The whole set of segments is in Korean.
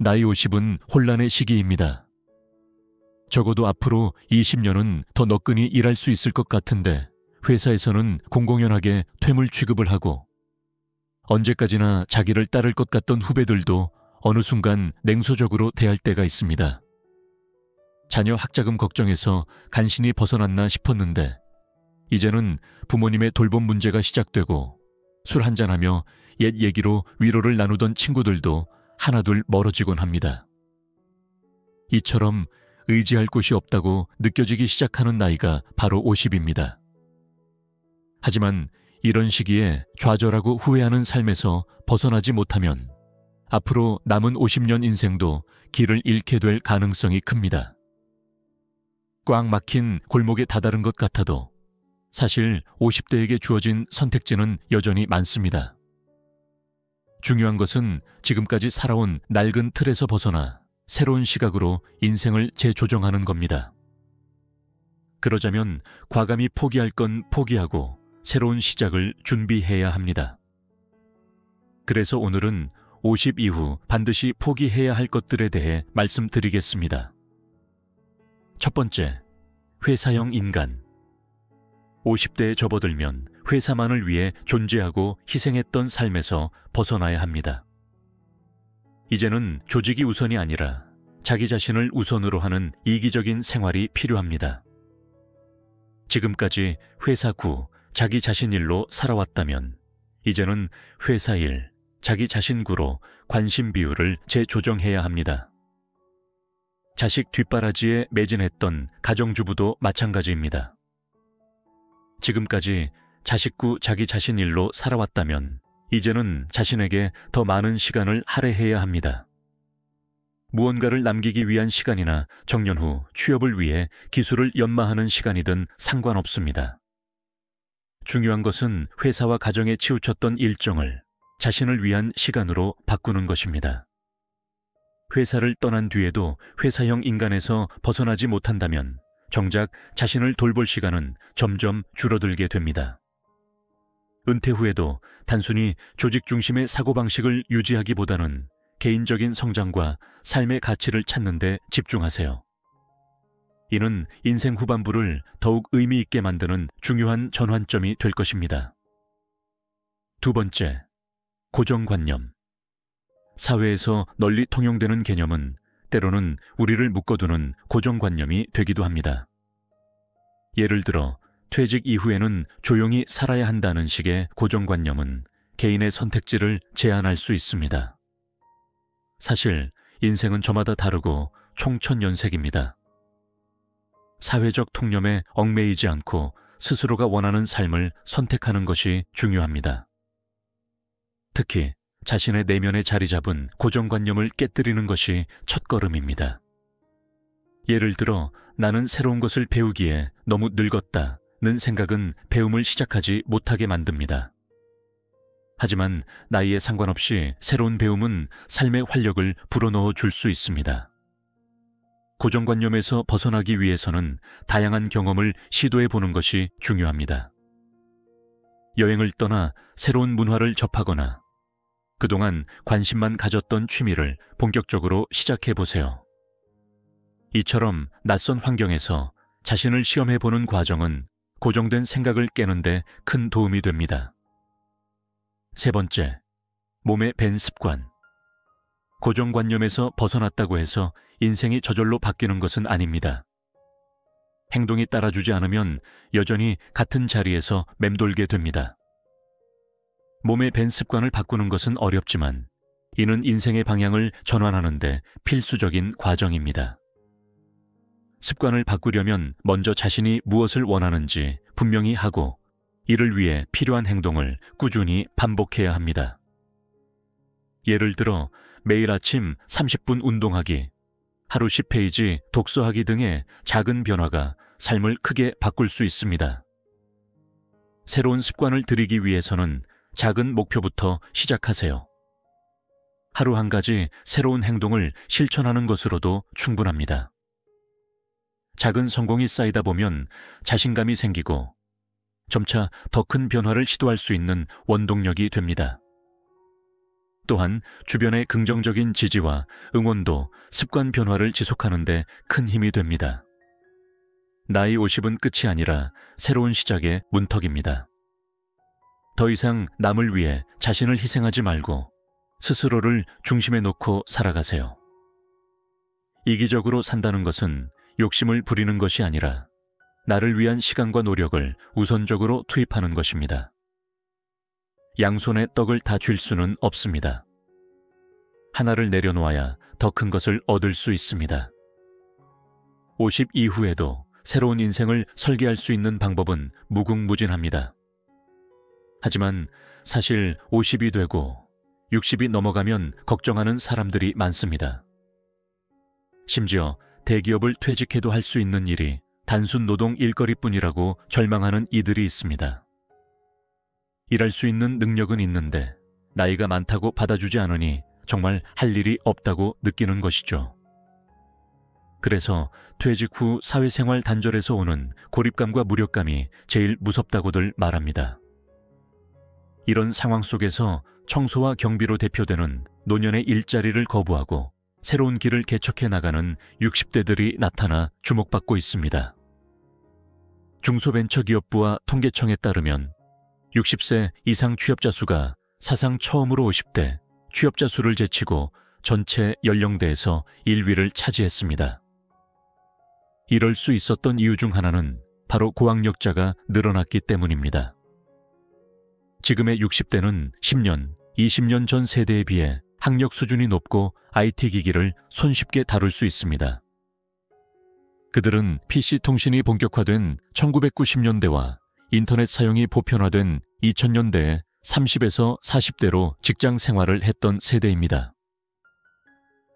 나이 50은 혼란의 시기입니다. 적어도 앞으로 20년은 더 너끈히 일할 수 있을 것 같은데 회사에서는 공공연하게 퇴물 취급을 하고 언제까지나 자기를 따를 것 같던 후배들도 어느 순간 냉소적으로 대할 때가 있습니다. 자녀 학자금 걱정에서 간신히 벗어났나 싶었는데 이제는 부모님의 돌봄 문제가 시작되고 술 한잔하며 옛 얘기로 위로를 나누던 친구들도 하나둘 멀어지곤 합니다. 이처럼 의지할 곳이 없다고 느껴지기 시작하는 나이가 바로 50입니다. 하지만 이런 시기에 좌절하고 후회하는 삶에서 벗어나지 못하면 앞으로 남은 50년 인생도 길을 잃게 될 가능성이 큽니다. 꽉 막힌 골목에 다다른 것 같아도 사실 50대에게 주어진 선택지는 여전히 많습니다. 중요한 것은 지금까지 살아온 낡은 틀에서 벗어나 새로운 시각으로 인생을 재조정하는 겁니다. 그러자면 과감히 포기할 건 포기하고 새로운 시작을 준비해야 합니다. 그래서 오늘은 50 이후 반드시 포기해야 할 것들에 대해 말씀드리겠습니다. 첫 번째, 회사형 인간. 50대에 접어들면 회사만을 위해 존재하고 희생했던 삶에서 벗어나야 합니다. 이제는 조직이 우선이 아니라 자기 자신을 우선으로 하는 이기적인 생활이 필요합니다. 지금까지 회사 구, 자기 자신 일로 살아왔다면 이제는 회사 일, 자기 자신 구로 관심 비율을 재조정해야 합니다. 자식 뒷바라지에 매진했던 가정주부도 마찬가지입니다. 지금까지 자식구 자기 자신 일로 살아왔다면 이제는 자신에게 더 많은 시간을 할애해야 합니다. 무언가를 남기기 위한 시간이나 정년 후 취업을 위해 기술을 연마하는 시간이든 상관없습니다. 중요한 것은 회사와 가정에 치우쳤던 일정을 자신을 위한 시간으로 바꾸는 것입니다. 회사를 떠난 뒤에도 회사형 인간에서 벗어나지 못한다면 정작 자신을 돌볼 시간은 점점 줄어들게 됩니다. 은퇴 후에도 단순히 조직 중심의 사고방식을 유지하기보다는 개인적인 성장과 삶의 가치를 찾는 데 집중하세요. 이는 인생 후반부를 더욱 의미 있게 만드는 중요한 전환점이 될 것입니다. 두 번째, 고정관념. 사회에서 널리 통용되는 개념은 때로는 우리를 묶어두는 고정관념이 되기도 합니다. 예를 들어 퇴직 이후에는 조용히 살아야 한다는 식의 고정관념은 개인의 선택지를 제한할 수 있습니다. 사실 인생은 저마다 다르고 총천연색입니다. 사회적 통념에 얽매이지 않고 스스로가 원하는 삶을 선택하는 것이 중요합니다. 특히 자신의 내면에 자리 잡은 고정관념을 깨뜨리는 것이 첫걸음입니다. 예를 들어 나는 새로운 것을 배우기에 너무 늙었다는 생각은 배움을 시작하지 못하게 만듭니다. 하지만 나이에 상관없이 새로운 배움은 삶의 활력을 불어넣어 줄 수 있습니다. 고정관념에서 벗어나기 위해서는 다양한 경험을 시도해 보는 것이 중요합니다. 여행을 떠나 새로운 문화를 접하거나 그동안 관심만 가졌던 취미를 본격적으로 시작해 보세요. 이처럼 낯선 환경에서 자신을 시험해 보는 과정은 고정된 생각을 깨는데 큰 도움이 됩니다. 세 번째, 몸의 밴 습관. 고정관념에서 벗어났다고 해서 인생이 저절로 바뀌는 것은 아닙니다. 행동이 따라주지 않으면 여전히 같은 자리에서 맴돌게 됩니다. 몸의 밴 습관을 바꾸는 것은 어렵지만 이는 인생의 방향을 전환하는 데 필수적인 과정입니다. 습관을 바꾸려면 먼저 자신이 무엇을 원하는지 분명히 하고 이를 위해 필요한 행동을 꾸준히 반복해야 합니다. 예를 들어 매일 아침 30분 운동하기, 하루 10페이지 독서하기 등의 작은 변화가 삶을 크게 바꿀 수 있습니다. 새로운 습관을 들이기 위해서는 작은 목표부터 시작하세요. 하루 한 가지 새로운 행동을 실천하는 것으로도 충분합니다. 작은 성공이 쌓이다 보면 자신감이 생기고 점차 더 큰 변화를 시도할 수 있는 원동력이 됩니다. 또한 주변의 긍정적인 지지와 응원도 습관 변화를 지속하는 데 큰 힘이 됩니다. 나이 50은 끝이 아니라 새로운 시작의 문턱입니다. 더 이상 남을 위해 자신을 희생하지 말고 스스로를 중심에 놓고 살아가세요. 이기적으로 산다는 것은 욕심을 부리는 것이 아니라 나를 위한 시간과 노력을 우선적으로 투입하는 것입니다. 양손에 떡을 다 쥘 수는 없습니다. 하나를 내려놓아야 더 큰 것을 얻을 수 있습니다. 50 이후에도 새로운 인생을 설계할 수 있는 방법은 무궁무진합니다. 하지만 사실 50이 되고 60이 넘어가면 걱정하는 사람들이 많습니다. 심지어 대기업을 퇴직해도 할 수 있는 일이 단순 노동 일거리뿐이라고 절망하는 이들이 있습니다. 일할 수 있는 능력은 있는데 나이가 많다고 받아주지 않으니 정말 할 일이 없다고 느끼는 것이죠. 그래서 퇴직 후 사회생활 단절에서 오는 고립감과 무력감이 제일 무섭다고들 말합니다. 이런 상황 속에서 청소와 경비로 대표되는 노년의 일자리를 거부하고 새로운 길을 개척해 나가는 60대들이 나타나 주목받고 있습니다. 중소벤처기업부와 통계청에 따르면 60세 이상 취업자 수가 사상 처음으로 50대 취업자 수를 제치고 전체 연령대에서 1위를 차지했습니다. 이럴 수 있었던 이유 중 하나는 바로 고학력자가 늘어났기 때문입니다. 지금의 60대는 10년, 20년 전 세대에 비해 학력 수준이 높고 IT 기기를 손쉽게 다룰 수 있습니다. 그들은 PC 통신이 본격화된 1990년대와 인터넷 사용이 보편화된 2000년대에 30에서 40대로 직장 생활을 했던 세대입니다.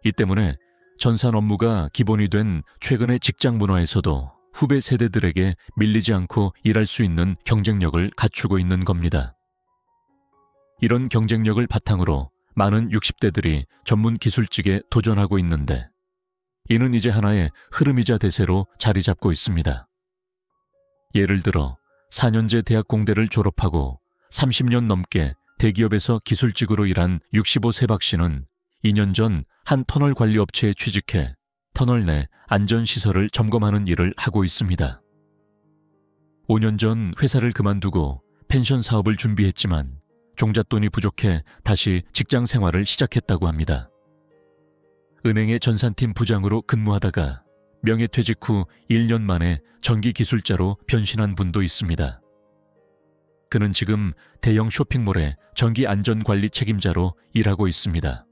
이 때문에 전산 업무가 기본이 된 최근의 직장 문화에서도 후배 세대들에게 밀리지 않고 일할 수 있는 경쟁력을 갖추고 있는 겁니다. 이런 경쟁력을 바탕으로 많은 60대들이 전문 기술직에 도전하고 있는데 이는 이제 하나의 흐름이자 대세로 자리 잡고 있습니다. 예를 들어 4년제 대학 공대를 졸업하고 30년 넘게 대기업에서 기술직으로 일한 65세 박 씨는 2년 전 한 터널 관리 업체에 취직해 터널 내 안전시설을 점검하는 일을 하고 있습니다. 5년 전 회사를 그만두고 펜션 사업을 준비했지만 종잣돈이 부족해 다시 직장 생활을 시작했다고 합니다. 은행의 전산팀 부장으로 근무하다가 명예퇴직 후 1년 만에 전기기술자로 변신한 분도 있습니다. 그는 지금 대형 쇼핑몰의 전기안전관리 책임자로 일하고 있습니다.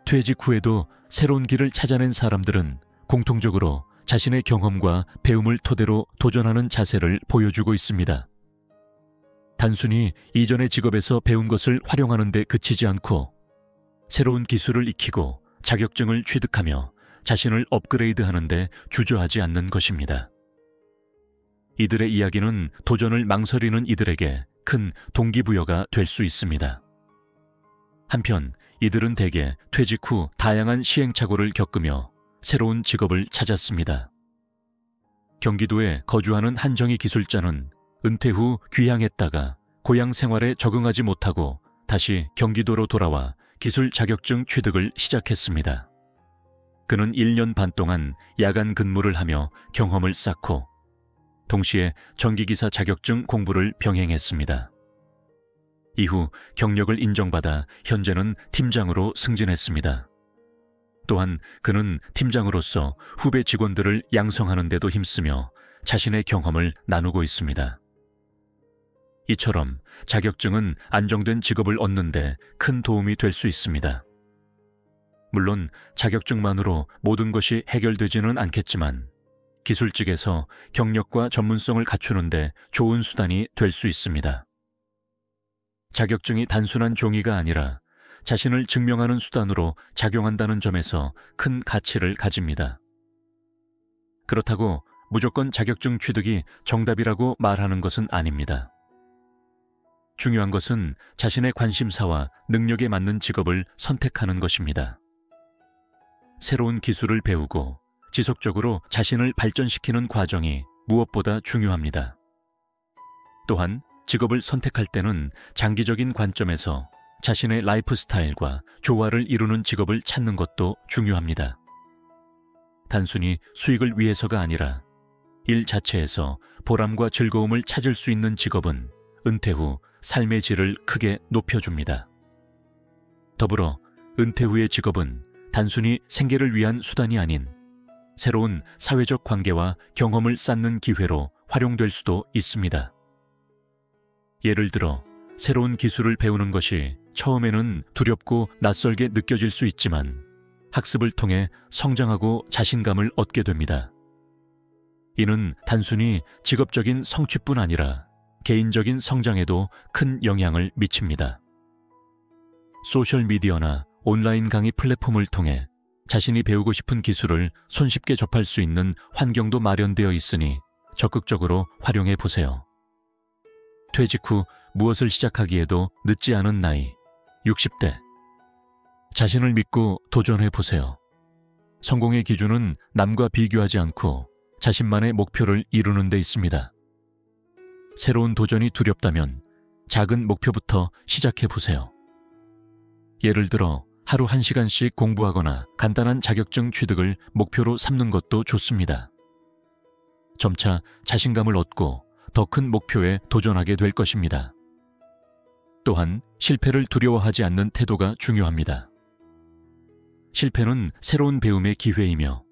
퇴직 후에도 새로운 길을 찾아낸 사람들은 공통적으로 자신의 경험과 배움을 토대로 도전하는 자세를 보여주고 있습니다. 단순히 이전의 직업에서 배운 것을 활용하는 데 그치지 않고 새로운 기술을 익히고 자격증을 취득하며 자신을 업그레이드하는 데 주저하지 않는 것입니다. 이들의 이야기는 도전을 망설이는 이들에게 큰 동기부여가 될 수 있습니다. 한편 이들은 대개 퇴직 후 다양한 시행착오를 겪으며 새로운 직업을 찾았습니다. 경기도에 거주하는 한정희 기술자는 은퇴 후 귀향했다가 고향 생활에 적응하지 못하고 다시 경기도로 돌아와 기술 자격증 취득을 시작했습니다. 그는 1년 반 동안 야간 근무를 하며 경험을 쌓고 동시에 전기기사 자격증 공부를 병행했습니다. 이후 경력을 인정받아 현재는 팀장으로 승진했습니다. 또한 그는 팀장으로서 후배 직원들을 양성하는 데도 힘쓰며 자신의 경험을 나누고 있습니다. 이처럼 자격증은 안정된 직업을 얻는 데 큰 도움이 될 수 있습니다. 물론 자격증만으로 모든 것이 해결되지는 않겠지만 기술직에서 경력과 전문성을 갖추는 데 좋은 수단이 될 수 있습니다. 자격증이 단순한 종이가 아니라 자신을 증명하는 수단으로 작용한다는 점에서 큰 가치를 가집니다. 그렇다고 무조건 자격증 취득이 정답이라고 말하는 것은 아닙니다. 중요한 것은 자신의 관심사와 능력에 맞는 직업을 선택하는 것입니다. 새로운 기술을 배우고 지속적으로 자신을 발전시키는 과정이 무엇보다 중요합니다. 또한 직업을 선택할 때는 장기적인 관점에서 자신의 라이프 스타일과 조화를 이루는 직업을 찾는 것도 중요합니다. 단순히 수익을 위해서가 아니라 일 자체에서 보람과 즐거움을 찾을 수 있는 직업은 은퇴 후 삶의 질을 크게 높여줍니다. 더불어 은퇴 후의 직업은 단순히 생계를 위한 수단이 아닌 새로운 사회적 관계와 경험을 쌓는 기회로 활용될 수도 있습니다. 예를 들어 새로운 기술을 배우는 것이 처음에는 두렵고 낯설게 느껴질 수 있지만 학습을 통해 성장하고 자신감을 얻게 됩니다. 이는 단순히 직업적인 성취뿐 아니라 개인적인 성장에도 큰 영향을 미칩니다. 소셜미디어나 온라인 강의 플랫폼을 통해 자신이 배우고 싶은 기술을 손쉽게 접할 수 있는 환경도 마련되어 있으니 적극적으로 활용해 보세요. 퇴직 후 무엇을 시작하기에도 늦지 않은 나이, 60대. 자신을 믿고 도전해 보세요. 성공의 기준은 남과 비교하지 않고 자신만의 목표를 이루는 데 있습니다. 새로운 도전이 두렵다면 작은 목표부터 시작해 보세요. 예를 들어 하루 1시간씩 공부하거나 간단한 자격증 취득을 목표로 삼는 것도 좋습니다. 점차 자신감을 얻고 더 큰 목표에 도전하게 될 것입니다. 또한 실패를 두려워하지 않는 태도가 중요합니다. 실패는 새로운 배움의 기회이며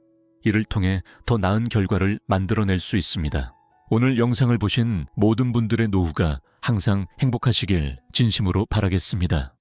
이를 통해 더 나은 결과를 만들어낼 수 있습니다. 오늘 영상을 보신 모든 분들의 노후가 항상 행복하시길 진심으로 바라겠습니다.